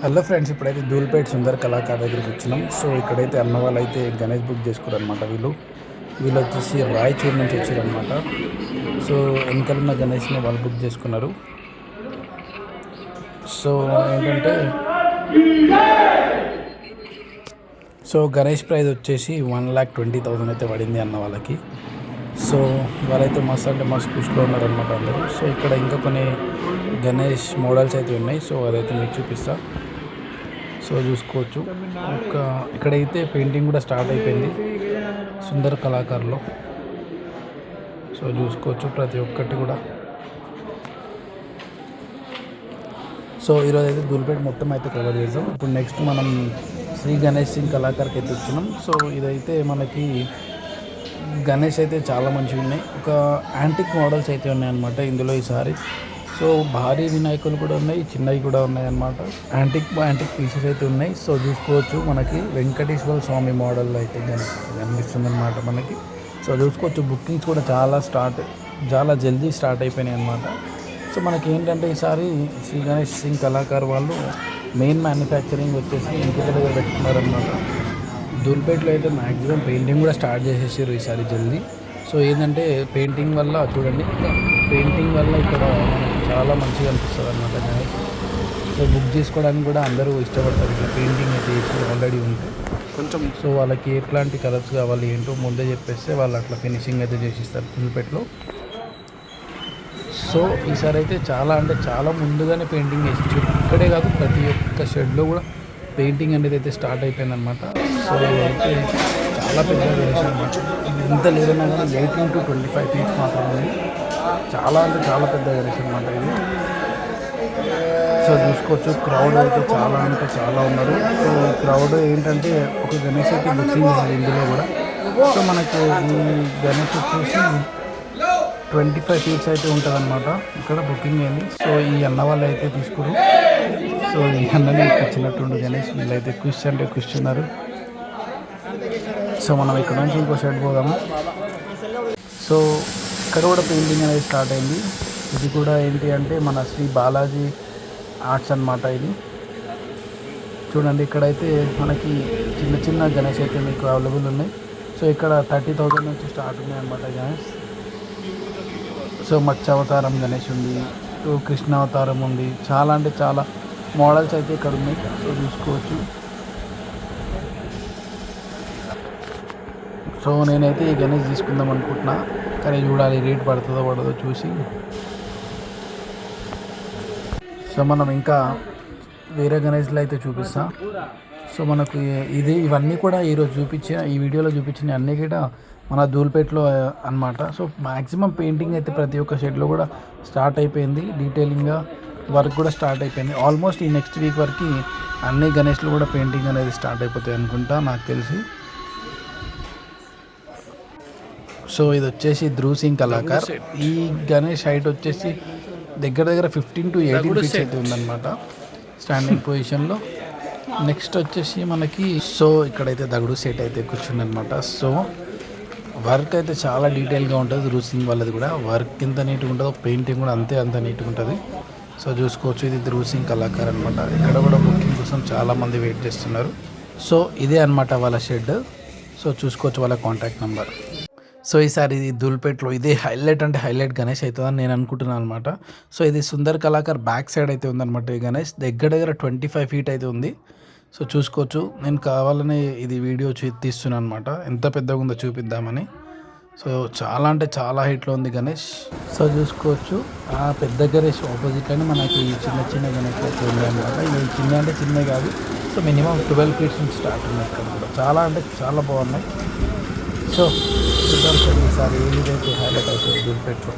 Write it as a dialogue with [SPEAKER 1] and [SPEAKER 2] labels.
[SPEAKER 1] Hello friends, ఇప్పుడైతే ధూల్పేట్ సుందర్ కళాకార్ దగ్గరికి వచ్చినాం. సో ఇక్కడైతే అన్న వాళ్ళు అయితే గణేష్ బుక్ చేసుకున్నారు అనమాట. వీళ్ళు వచ్చేసి రాయచూర్ నుంచి వచ్చారనమాట. సో వెనకాలన్న గణేష్ని వాళ్ళు బుక్ చేసుకున్నారు. సో ఏంటంటే గణేష్ ప్రైజ్ వచ్చేసి 1,20,000 అయితే పడింది అన్న వాళ్ళకి. సో వాళ్ళైతే మస్తు అంటే మస్తు ఖుషిలో ఉన్నారనమాట అందరూ. సో ఇక్కడ ఇంకా కొన్ని గణేష్ మోడల్స్ అయితే ఉన్నాయి. సో అదైతే మీకు చూపిస్తా. సో చూసుకోవచ్చు, ఇక్కడైతే పెయింటింగ్ కూడా స్టార్ట్ అయిపోయింది సుందర్ కళాకారులో. సో చూసుకోవచ్చు ప్రతి ఒక్కటి కూడా. సో ఈరోజు అయితే ధూల్పేట్ మొత్తం అయితే కవర్ చేద్దాం. ఇప్పుడు నెక్స్ట్ మనం శ్రీ గణేష్ సింగ్ కళాకార్కి అయితే వచ్చినాం. సో ఇదైతే మనకి గణేష్ అయితే చాలా మంచిగా ఉన్నాయి. ఒక యాంటిక్ మోడల్స్ అయితే ఉన్నాయన్నమాట ఇందులో ఈసారి. సో భారీ వినాయకులు కూడా ఉన్నాయి, చిన్నవి కూడా ఉన్నాయి అన్నమాట. యాంటిక్ పీసెస్ అయితే ఉన్నాయి. సో చూసుకోవచ్చు మనకి వెంకటేశ్వర స్వామి మోడల్ అయితే కనిపిస్తుంది అనమాట మనకి. సో చూసుకోవచ్చు బుకింగ్స్ కూడా చాలా జల్దీ స్టార్ట్ అయిపోయినాయి అనమాట. సో మనకి ఏంటంటే ఈసారి శ్రీ గణేష్ సింగ్ కళాకార్ వాళ్ళు మెయిన్ మ్యానుఫ్యాక్చరింగ్ వచ్చేసి ఇంకొక దగ్గర పెట్టుకున్నారనమాట. ధూల్పేట్లో అయితే మ్యాక్సిమం పెయింటింగ్ కూడా స్టార్ట్ చేసేసారు ఈసారి జల్దీ. సో ఏంటంటే పెయింటింగ్ వల్ల చూడండి, ఇక్కడ మనకి చాలా మంచిగా అనిపిస్తుంది అనమాట గణేష్. సో బుక్ చేసుకోవడానికి కూడా అందరూ ఇష్టపడతారు. ఇట్లా పెయింటింగ్ అయితే ఆల్రెడీ ఉంటే కొంచెం. సో వాళ్ళకి ఎట్లాంటి కలర్స్ కావాలి ఏంటో ముందే చెప్పేస్తే వాళ్ళు అట్లా ఫినిషింగ్ అయితే చేసిస్తారు ధూల్పేట్లో. సో ఈసారి అయితే చాలా ముందుగానే పెయింటింగ్ వేసి ఇక్కడే కాదు ప్రతి ఒక్క షెడ్లో కూడా పెయింటింగ్ అనేది అయితే స్టార్ట్ అయిపోయిందనమాట. సో ఇదైతే చాలా పెద్ద గణేష్ అనమాట. ఇది ఎంత లేదన్నా కానీ 18 to 25 feet మాత్రమే. చాలా పెద్ద గణేష్ అనమాట ఇది. సో చూసుకోవచ్చు క్రౌడ్ అయితే చాలా ఉన్నారు. సో ఈ క్రౌడ్ ఏంటంటే ఒక గణేష్ అయితే బుకింగ్ ఉంది ఇందులో కూడా. సో మనకు ఈ గణేష్ వచ్చేసి 25 feet అయితే ఉంటుంది అనమాట ఇక్కడ బుకింగ్ అయింది. సో ఈ అన్న వాళ్ళు అయితే తీసుకురు. సో ఈ అన్నని వచ్చినట్టుండు గణేష్. వీళ్ళైతే కూర్చున్నారు. సో మనం ఇక్కడ నుంచి ఇంకో సైడ్ పోదాము. సో ఇక్కడ కూడా పెయింటింగ్ అనేది స్టార్ట్ అయింది. ఇది కూడా ఏంటి అంటే మన శ్రీ బాలాజీ ఆర్ట్స్ అనమాట. ఇది చూడండి, ఇక్కడైతే మనకి చిన్న గణేష్ అయితే మీకు అవైలబుల్ ఉన్నాయి. సో ఇక్కడ 30,000 నుంచి స్టార్ట్ ఉన్నాయి అనమాట గణేష్. సో మత్స్యావతారం గణేష్ ఉంది, కృష్ణ అవతారం ఉంది. చాలా మోడల్స్ అయితే ఇక్కడ ఉన్నాయి. సో చూసుకోవచ్చు. సో నేనైతే ఈ గణేష్ తీసుకుందాం అనుకుంటున్నా, కానీ చూడాలి రేట్ పడదో చూసి. సో మనం ఇంకా వేరే గణేష్లు అయితే చూపిస్తాం. సో మనకు ఇవన్నీ కూడా ఈరోజు ఈ వీడియోలో చూపించిన అన్నీ కూడా మన ధూల్పేట్లో అనమాట. సో మ్యాక్సిమం పెయింటింగ్ అయితే ప్రతి ఒక్క షెడ్లో కూడా స్టార్ట్ అయిపోయింది. డీటెయిలింగ్గా వర్క్ కూడా స్టార్ట్ అయిపోయింది. ఆల్మోస్ట్ ఈ నెక్స్ట్ వీక్ వరకు అన్ని గణేష్లు కూడా పెయింటింగ్ అనేది స్టార్ట్ అయిపోతాయి అనుకుంటా నాకు తెలిసి. సో ఇది వచ్చేసి ధృవ్ సింగ్ కళాకార్. ఈ గణేష్ హైట్ వచ్చేసి దగ్గర 15 to 18 feet అయితే ఉందన్నమాట స్టాండింగ్ పొజిషన్లో. నెక్స్ట్ వచ్చేసి మనకి సో ఇక్కడైతే దగడు సెట్ అయితే కూర్చుంది అనమాట. సో వర్క్ అయితే చాలా డీటెయిల్గా ఉంటుంది ధృవ్ సింగ్ వాళ్ళది కూడా. వర్క్ ఎంత నీట్గా ఉంటుందో పెయింటింగ్ కూడా అంత నీట్గా ఉంటుంది. సో చూసుకోవచ్చు, ఇది ధృవ్ సింగ్ కళాకార్ అనమాట. ఇక్కడ కూడా బుకింగ్ కోసం చాలామంది వెయిట్ చేస్తున్నారు. సో ఇదే అనమాట వాళ్ళ షెడ్. సో చూసుకోవచ్చు వాళ్ళ కాంటాక్ట్ నెంబర్. సో ఈసారి ఇది ధూల్పేట్లో ఇదే హైలైట్ గణేష్ అవుతుందని నేను అనుకుంటున్నాను అనమాట. సో ఇది సుందర్ కళాకార్ బ్యాక్ సైడ్ అయితే ఉందన్నమాట. ఈ గణేష్ దగ్గర 25 feet అయితే ఉంది. సో చూసుకోవచ్చు, నేను కావాలని ఇది వీడియో తీస్తున్నాను అనమాట, ఎంత పెద్దగా ఉందో చూపిద్దామని. సో చాలా హైట్లో ఉంది గణేష్. సో చూసుకోవచ్చు ఆ పెద్ద గణేష్ ఆపోజిట్లోనే మనకి చిన్న గణేష్ అయితే ఉంది అనమాట. ఇవి చిన్న కాదు. సో మినిమం 12 feet నుంచి స్టార్ట్ ఉన్నాయి ఇక్కడ కూడా. చాలా బాగున్నాయి. సో చూద్దాం సార్ ఈసారి ఏదైతే హైలైట్ అవుతుంది ధూల్పేట్లో.